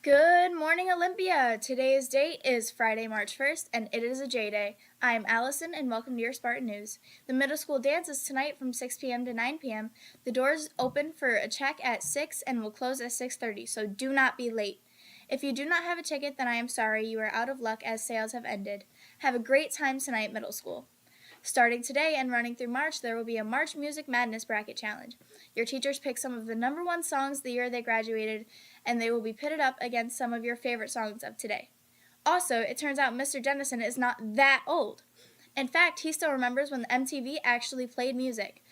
Good morning, Olympia! Today's date is Friday, March 1st, and it is a J Day. I'm Allison, and welcome to your Spartan News. The middle school dance is tonight from 6 p.m. to 9 p.m. The doors open for a check at 6 and will close at 6:30, so do not be late. If you do not have a ticket, then I am sorry, you are out of luck as sales have ended. Have a great time tonight, middle school. Starting today and running through March, there will be a March Music Madness Bracket Challenge. Your teachers pick some of the number one songs the year they graduated, and they will be pitted up against some of your favorite songs of today. Also, it turns out Mr. Dennison is not that old. In fact, he still remembers when the MTV actually played music,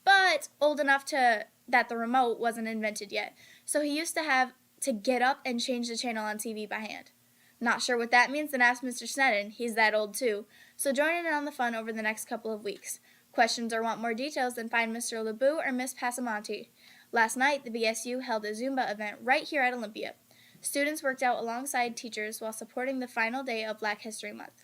but old enough that the remote wasn't invented yet. So he used to have to get up and change the channel on TV by hand. Not sure what that means? Then ask Mr. Sneddon. He's that old too. So join in on the fun over the next couple of weeks. Questions or want more details? Then find Mr. LeBou or Miss Passamonte. Last night, the BSU held a Zumba event right here at Olympia. Students worked out alongside teachers while supporting the final day of Black History Month.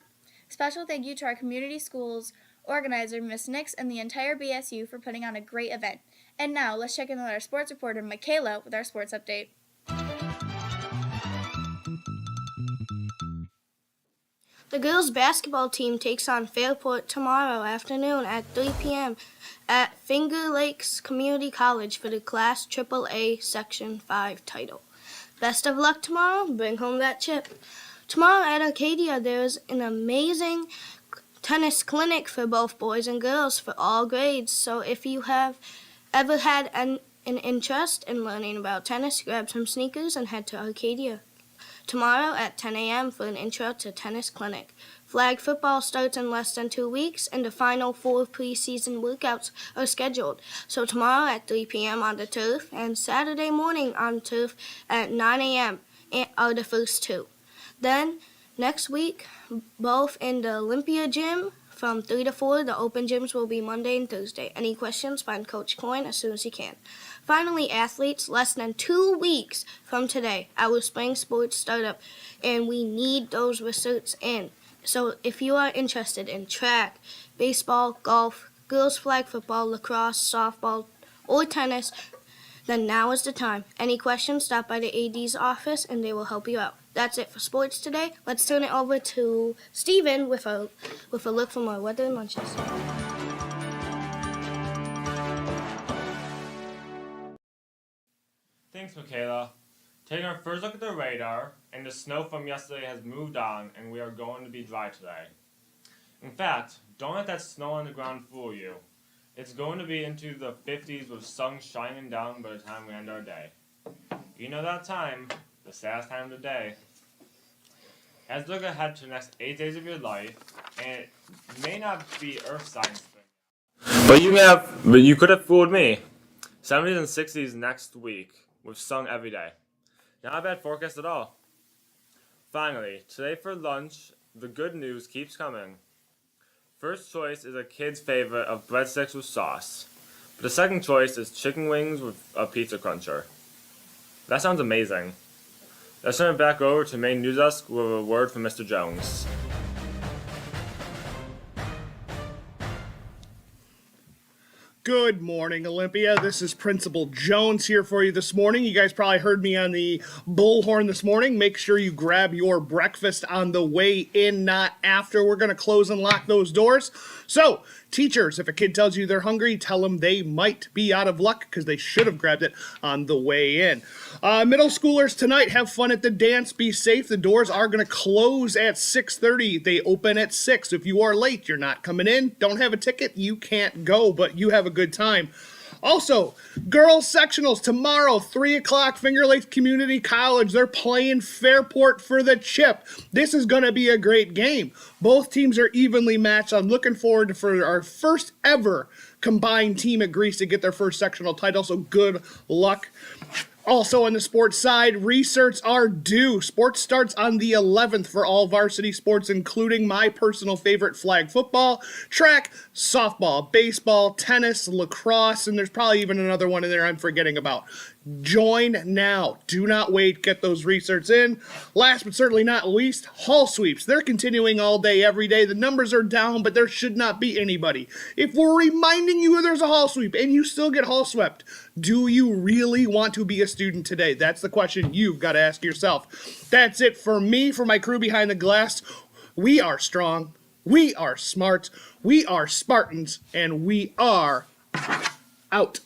Special thank you to our community schools organizer, Miss Nix, and the entire BSU for putting on a great event. And now, let's check in with our sports reporter, Michaela, with our sports update. The girls' basketball team takes on Fairport tomorrow afternoon at 3 p.m. at Finger Lakes Community College for the Class AAA Section 5 title. Best of luck tomorrow. Bring home that chip. Tomorrow at Arcadia, there is an amazing tennis clinic for both boys and girls for all grades. So if you have ever had an interest in learning about tennis, grab some sneakers and head to Arcadia tomorrow at 10 a.m. for an intro to tennis clinic. Flag football starts in less than 2 weeks, and the final 4 preseason workouts are scheduled. So tomorrow at 3 p.m. on the turf, and Saturday morning on turf at 9 a.m. are the first 2. Then, next week, both in the Olympia gym from 3 to 4, the open gyms will be Monday and Thursday. Any questions, find Coach Coyne as soon as you can. Finally, athletes, less than 2 weeks from today, our spring sports startup, and we need those results in. So if you are interested in track, baseball, golf, girls flag football, lacrosse, softball, or tennis, then now is the time. Any questions, stop by the AD's office and they will help you out. That's it for sports today. Let's turn it over to Steven with a look from our weather and lunches. Thanks, Michaela. Taking our first look at the radar, and the snow from yesterday has moved on, and we are going to be dry today. In fact, don't let that snow on the ground fool you. It's going to be into the 50s with sun shining down by the time we end our day. You know that time, the saddest time of the day. As you look ahead to the next 8 days of your life, and it may not be Earth science thing, but you could have fooled me. 70s and 60s next week, with sun every day. Not a bad forecast at all. Finally, today for lunch, the good news keeps coming. First choice is a kid's favorite of breadsticks with sauce. But the second choice is chicken wings with a pizza cruncher. That sounds amazing. Let's turn it back over to main news desk with a word from Mr. Jones. Good morning, Olympia. This is Principal Jones here for you this morning. You guys probably heard me on the bullhorn this morning. Make sure you grab your breakfast on the way in, not after. We're going to close and lock those doors. So, teachers, if a kid tells you they're hungry, tell them they might be out of luck because they should have grabbed it on the way in. Middle schoolers tonight, have fun at the dance. Be safe. The doors are going to close at 6:30. They open at 6. If you are late, you're not coming in, don't have a ticket, you can't go, but you have a good time. Also, girls sectionals tomorrow, 3 o'clock, Finger Lakes Community College. They're playing Fairport for the chip. This is going to be a great game. Both teams are evenly matched. I'm looking forward for our first ever combined team at Greece to get their first sectional title, so good luck. Also on the sports side, research are due. Sports starts on the 11th for all varsity sports, including my personal favorite flag football, track, softball, baseball, tennis, lacrosse, and there's probably even another one in there I'm forgetting about. Join now. Do not wait. Get those research in. Last but certainly not least, hall sweeps. They're continuing all day, every day. The numbers are down, but there should not be anybody. If we're reminding you there's a hall sweep and you still get hall swept, do you really want to be a student today? That's the question you've got to ask yourself. That's it for me, for my crew behind the glass. We are strong. We are smart. We are Spartans. And we are out.